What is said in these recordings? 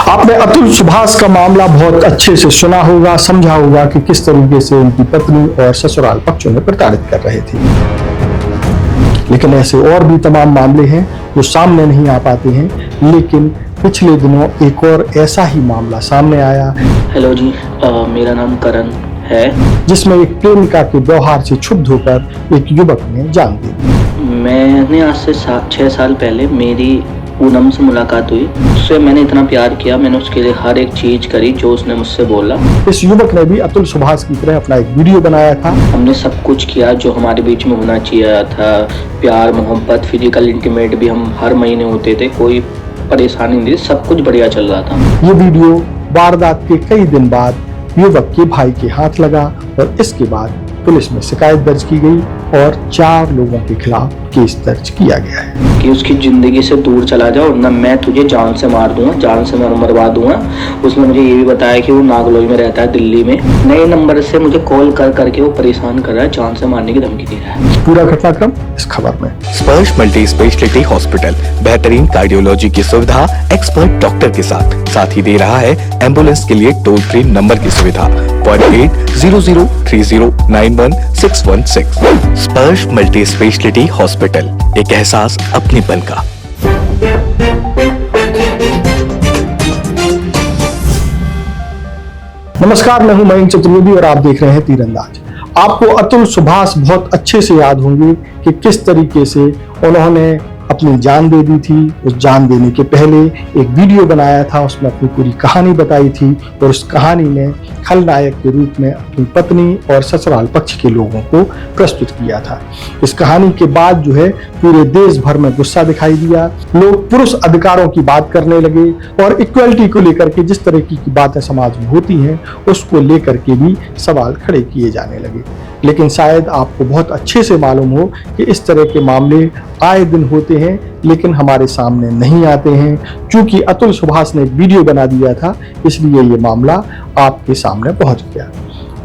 आपने अतुल सुभाष का मामला बहुत अच्छे से सुना होगा, समझा होगा कि किस तरीके से उनकी पत्नी और ससुराल पक्ष उन्हें प्रताड़ित कर रहे थे। लेकिन ऐसे और भी तमाम मामले हैं जो सामने नहीं आ पाते हैं, लेकिन पिछले दिनों एक और ऐसा ही मामला सामने आया। हेलो जी, मेरा नाम करण है, जिसमें एक प्रेमिका के व्यवहार से क्षुब्ध होकर एक युवक ने जान दे दी। मैंने आज से 6 साल पहले मेरी पूनम से मुलाकात हुई। उससे मैंने इतना प्यार किया, मैंने उसके लिए हर एक चीज करी जो उसने मुझसे बोला। इस युवक ने भी अतुल सुभाष की तरह अपना एक वीडियो बनाया था। हमने सब कुछ किया जो हमारे बीच में होना चाहिए था। प्यार, मोहब्बत, फिजिकल इंटीमेट भी हम हर महीने होते थे, कोई परेशानी नहीं थी, सब कुछ बढ़िया चल रहा था। ये वीडियो वारदात के कई दिन बाद युवक के भाई के हाथ लगा और इसके बाद पुलिस में शिकायत दर्ज की गई और 4 लोगों के खिलाफ केस दर्ज किया गया है कि उसकी जिंदगी से दूर चला जाओ, वरना मैं तुझे जान से मार दूंगा, जान से मरवा दूंगा। उसने मुझे ये भी बताया कि वो नागलोई में रहता है, दिल्ली में। नए नंबर से मुझे कॉल कर करके वो परेशान कर रहा है, जान से मारने की धमकी दे रहा है। पूरा घटनाक्रम इस खबर में। स्पर्श मल्टी स्पेशलिटी हॉस्पिटल बेहतरीन कार्डियोलॉजी की सुविधा, एक्सपर्ट डॉक्टर के साथ ही दे रहा है एम्बुलेंस के लिए टोल फ्री नंबर की सुविधा 480030911616। स्पर्श मल्टी स्पेशलिटी हॉस्पिटल, एक एहसास अपनेपन का। नमस्कार, मैं हूं मयंक चतुर्वेदी और आप देख रहे हैं तीरंदाज। आपको अतुल सुभाष बहुत अच्छे से याद होंगे कि किस तरीके से उन्होंने अपनी जान दे दी थी। उस जान देने के पहले एक वीडियो बनाया था, उसमें अपनी पूरी कहानी बताई थी और उस कहानी में खलनायक के रूप में अपनी पत्नी और ससुराल पक्ष के लोगों को प्रस्तुत किया था। इस कहानी के बाद जो है पूरे देश भर में गुस्सा दिखाई दिया। लोग पुरुष अधिकारों की बात करने लगे और इक्वलिटी को लेकर के जिस तरह की बातें समाज में होती हैं उसको लेकर के भी सवाल खड़े किए जाने लगे। लेकिन शायद आपको बहुत अच्छे से मालूम हो कि इस तरह के मामले आए दिन होते हैं, लेकिन हमारे सामने नहीं आते हैं। क्योंकि अतुल सुभाष ने एक वीडियो बना दिया था, इसलिए ये मामला आपके सामने पहुंच गया।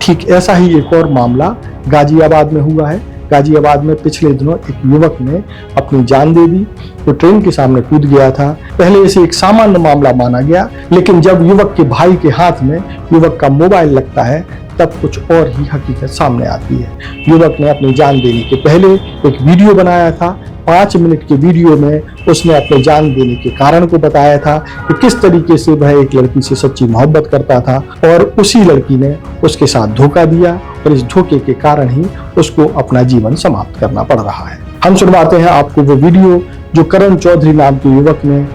ठीक ऐसा ही एक और मामला गाजियाबाद में हुआ है। गाजियाबाद में पिछले दिनों एक युवक ने अपनी जान दे दी। वो ट्रेन के सामने कूद गया था। पहले इसे एक सामान्य मामला माना गया, लेकिन जब युवक के भाई के हाथ में युवक का मोबाइल लगता है तब कुछ और ही हकीकत सामने आती है। युवक ने अपनी जान देने के पहले एक वीडियो बनाया था। 5 मिनट के वीडियो में उसने अपने जान देने के कारण को बताया था कि किस तरीके से वह एक लड़की से सच्ची मोहब्बत करता था और उसी लड़की ने उसके साथ धोखा दिया और इस धोखे के कारण ही उसको अपना जीवन समाप्त करना पड़ रहा है। हम सुनवाते हैं आपको वो वीडियो जो करण चौधरी नाम के युवक ने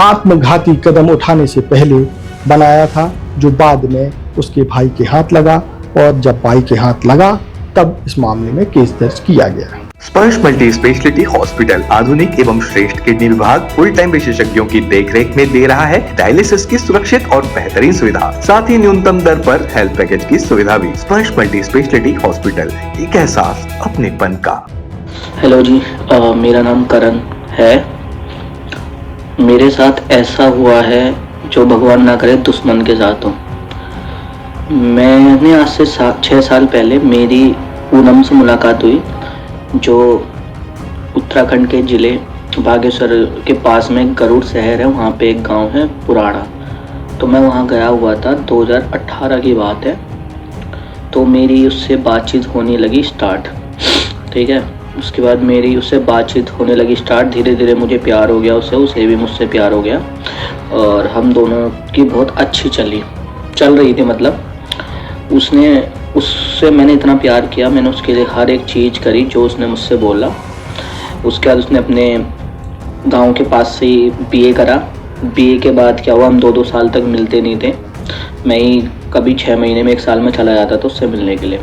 आत्मघाती कदम उठाने से पहले बनाया था, जो बाद में उसके भाई के हाथ लगा और जब भाई के हाथ लगा तब इस मामले में केस दर्ज किया गया। स्पर्श मल्टी स्पेशलिटी हॉस्पिटल आधुनिक एवं श्रेष्ठ किडनी विभाग फुल टाइम विशेषज्ञों की देखरेख में दे रहा है डायलिसिस की सुरक्षित और बेहतरीन सुविधा, साथ ही न्यूनतम दर पर हेल्थ पैकेज की सुविधा भी। स्पर्श मल्टी स्पेशलिटी हॉस्पिटल, एक एहसास अपनेपन का। हेलो जी, मेरा नाम करण है। मेरे साथ ऐसा हुआ है जो भगवान ना करे दुश्मन के साथ हो। मैंने आज से 6 साल पहले मेरी पूनम से मुलाकात हुई, जो उत्तराखंड के ज़िले बागेश्वर के पास में गरुड़ शहर है, वहाँ पे एक गांव है पुराड़ा। तो मैं वहाँ गया हुआ था, 2018 की बात है। तो मेरी उससे बातचीत होने लगी स्टार्ट, ठीक है। उसके बाद मेरी उससे बातचीत होने लगी स्टार्ट, धीरे धीरे मुझे प्यार हो गया उससे, उसे भी मुझसे प्यार हो गया और हम दोनों की बहुत अच्छी चल रही थी। मतलब उससे मैंने इतना प्यार किया, मैंने उसके लिए हर एक चीज़ करी जो उसने मुझसे बोला। उसके बाद उसने अपने गांव के पास से ही बीए करा। बीए के बाद क्या हुआ, हम 2-2 साल तक मिलते नहीं थे। मैं ही कभी 6 महीने में 1 साल में चला जाता था उससे मिलने के लिए।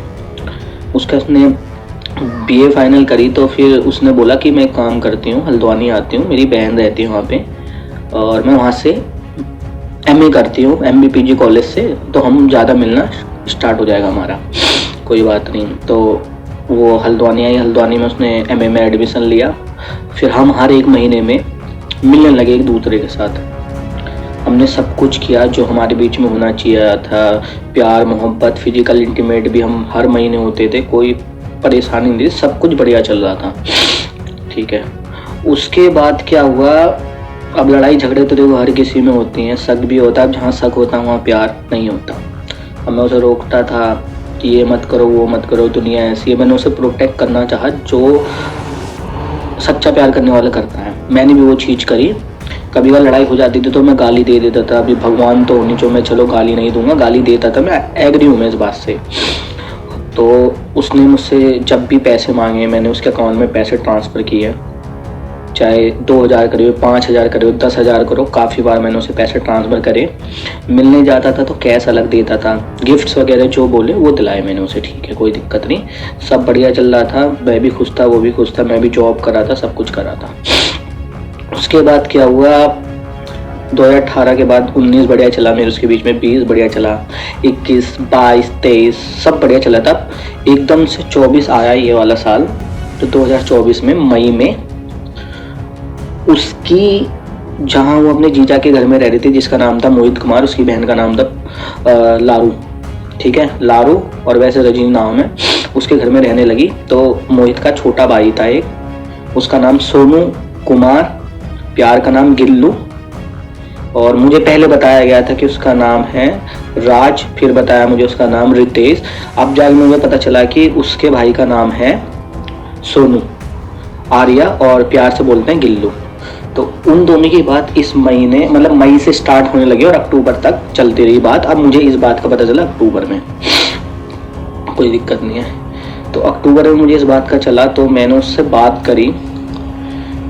उसने बीए फाइनल करी तो फिर उसने बोला कि मैं काम करती हूँ, हल्द्वानी आती हूँ, मेरी बहन रहती है वहाँ पे और मैं वहाँ से एमए करती हूँ MBPG कॉलेज से, तो हम ज़्यादा मिलना स्टार्ट हो जाएगा हमारा, कोई बात नहीं। तो वो हल्द्वानी आई, हल्द्वानी में उसने एमए में एडमिशन लिया। फिर हम हर 1 महीने में मिलने लगे एक दूसरे के साथ। हमने सब कुछ किया जो हमारे बीच में होना चाहिए था। प्यार, मोहब्बत, फिजिकल इंटीमेट भी हम हर महीने होते थे, कोई परेशानी नहीं थी, सब कुछ बढ़िया चल रहा था, ठीक है। उसके बाद क्या हुआ, अब लड़ाई झगड़े तो देखो हर किसी में होती हैं, शक भी होता है, जहाँ शक होता है वहाँ प्यार नहीं होता। अब मैं उसे रोकता था कि ये मत करो वो मत करो, दुनिया ऐसी है। मैंने उसे प्रोटेक्ट करना चाहा जो सच्चा प्यार करने वाला करता है। मैंने भी वो चीज़ करी। कभी कभी लड़ाई हो जाती थी तो मैं गाली दे देता था। अभी भगवान तो होनी जो मैं चलो गाली नहीं दूंगा, गाली देता था, मैं एग्री हूँ मैं इस बात से। तो उसने मुझसे जब भी पैसे मांगे मैंने उसके अकाउंट में पैसे ट्रांसफ़र किए, चाहे 2000 करो 5000 करो 10,000 करो, काफ़ी बार मैंने उसे पैसे ट्रांसफ़र करे। मिलने जाता था तो कैश अलग देता था, गिफ्ट्स वगैरह जो बोले वो दिलाए मैंने उसे, ठीक है कोई दिक्कत नहीं, सब बढ़िया चल रहा था। मैं भी खुश था, वो भी खुश था, मैं भी जॉब कर रहा था, सब कुछ कर रहा था। उसके बाद क्या हुआ, 2018 के बाद 19 बढ़िया चला मेरे उसके बीच में, 20 बढ़िया चला, 21, 22, 23 सब बढ़िया चला। तब एकदम से 24 आया ये वाला साल, तो 2024 में मई में उसकी, जहाँ वो अपने जीजा के घर में रह रही थी जिसका नाम था मोहित कुमार, उसकी बहन का नाम था लारू, ठीक है लारू, और वैसे रजनी नाम है, उसके घर में रहने लगी। तो मोहित का छोटा भाई था एक, उसका नाम सोनू कुमार, प्यार का नाम गिल्लू, और मुझे पहले बताया गया था कि उसका नाम है राज, फिर बताया मुझे उसका नाम रितेश। अब जाके मुझे पता चला कि उसके भाई का नाम है सोनू, आर्या, और प्यार से बोलते हैं गिल्लू। तो उन दोनों की बात इस महीने, मतलब मई से स्टार्ट होने लगी और अक्टूबर तक चलती रही बात। अब मुझे इस बात का पता चला अक्टूबर में, कोई दिक्कत नहीं है। तो अक्टूबर में मुझे इस बात का चला, तो मैंने उससे बात करी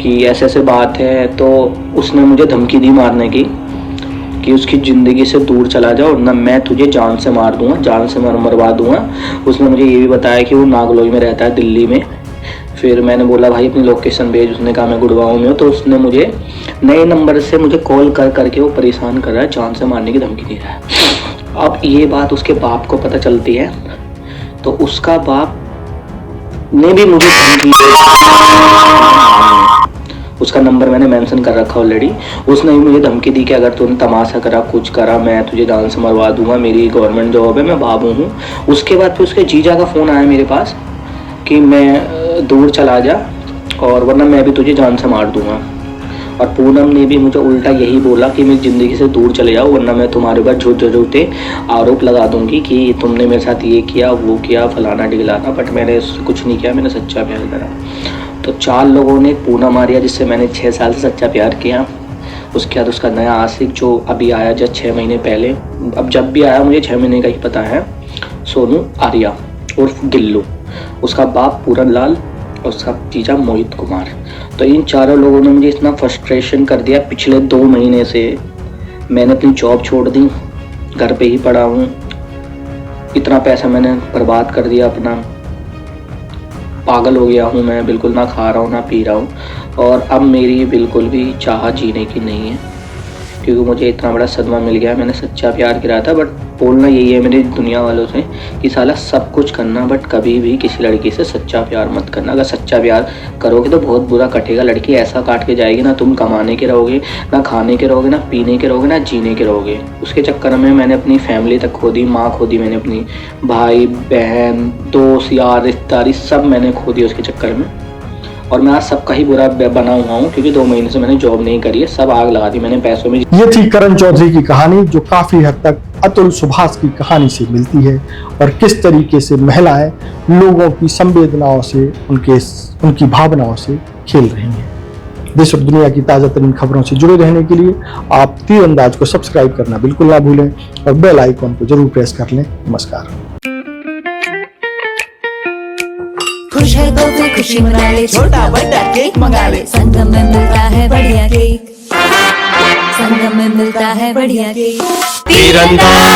कि ऐसे ऐसे बात है। तो उसने मुझे धमकी दी मारने की, कि उसकी ज़िंदगी से दूर चला जाओ वरना मैं तुझे जान से मार दूंगा, जान से मरवा दूंगा। उसने मुझे ये भी बताया कि वो नागलोई में रहता है, दिल्ली में। फिर मैंने बोला भाई अपनी लोकेशन भेज, उसने कहा मैं गुड़गांव में हूँ। तो उसने मुझे नए नंबर से मुझे कॉल कर करके वो परेशान कर रहा है, जान से मारने की धमकी दे रहा है। अब ये बात उसके बाप को पता चलती है, तो उसका बाप ने भी मुझे धमकी, उसका नंबर मैंने मेंशन कर रखा ऑलरेडी, उसने भी मुझे धमकी दी कि अगर तूने तमाशा करा कुछ करा मैं तुझे जान से मरवा दूंगा, मेरी गवर्नमेंट जॉब है, मैं बाबू हूँ। उसके बाद फिर उसके जीजा का फ़ोन आया मेरे पास कि मैं दूर चला जा और वरना मैं भी तुझे जान से मार दूंगा। और पूनम ने भी मुझे उल्टा यही बोला कि मेरी ज़िंदगी से दूर चले जाओ वरना मैं तुम्हारे ऊपर झूठे आरोप लगा दूंगी कि तुमने मेरे साथ ये किया वो किया फलाना ढिगलाना। बट मैंने कुछ नहीं किया, मैंने सच्चा प्यार करा। तो 4 लोगों ने पूनम आर्या, जिससे मैंने 6 साल से सच्चा प्यार किया, उसके बाद उसका नया आशिक जो अभी आया जब 6 महीने पहले, अब जब भी आया मुझे 6 महीने का ही पता है, सोनू आर्या उर्फ गिल्लू, उसका बाप पूरन लाल और उसका जीजा मोहित कुमार। तो इन चारों लोगों ने मुझे इतना फ्रस्ट्रेशन कर दिया पिछले 2 महीने से। मैंने अपनी जॉब छोड़ दी, घर पे ही पड़ा हूँ, इतना पैसा मैंने बर्बाद कर दिया अपना, पागल हो गया हूँ मैं, बिल्कुल ना खा रहा हूँ ना पी रहा हूँ। और अब मेरी बिल्कुल भी चाह जीने की नहीं है, क्योंकि मुझे इतना बड़ा सदमा मिल गया। मैंने सच्चा प्यार किया था, बट बोलना यही है मेरी दुनिया वालों से कि साला सब कुछ करना बट कभी भी किसी लड़की से सच्चा प्यार मत करना। अगर सच्चा प्यार करोगे तो बहुत बुरा कटेगा, लड़की ऐसा काट के जाएगी ना, तुम कमाने के रहोगे ना, खाने के रहोगे ना, पीने के रहोगे ना, जीने के रहोगे। उसके चक्कर में मैंने अपनी फैमिली तक खो दी, माँ खो दी मैंने, अपनी भाई बहन दोस्त यार रिश्तेदारी सब मैंने खो दी उसके चक्कर में। और मैं आज सबका ही बुरा बना हुआ हूँ, क्योंकि 2 महीने से मैंने जॉब नहीं करी है, सब आग लगा दी मैंने पैसों में। ये थी करण चौधरी की कहानी, जो काफी हद तक अतुल सुभाष की कहानी से मिलती है, और किस तरीके से महिलाएं लोगों की संवेदनाओं से, उनकी भावनाओं से खेल रही हैं। देश और दुनिया की ताजा तरीन खबरों से जुड़े रहने के लिए आप तीरंदाज को सब्सक्राइब करना बिल्कुल ना भूलें और बेल आइकॉन को जरूर प्रेस कर लें। नमस्कार। खुश है तो फिर खुशी मना ले, छोटा बड़ा केक मंगा ले, संगम में मिलता है बढ़िया केक, संगम में मिलता है बढ़िया केक। तीरंदाज।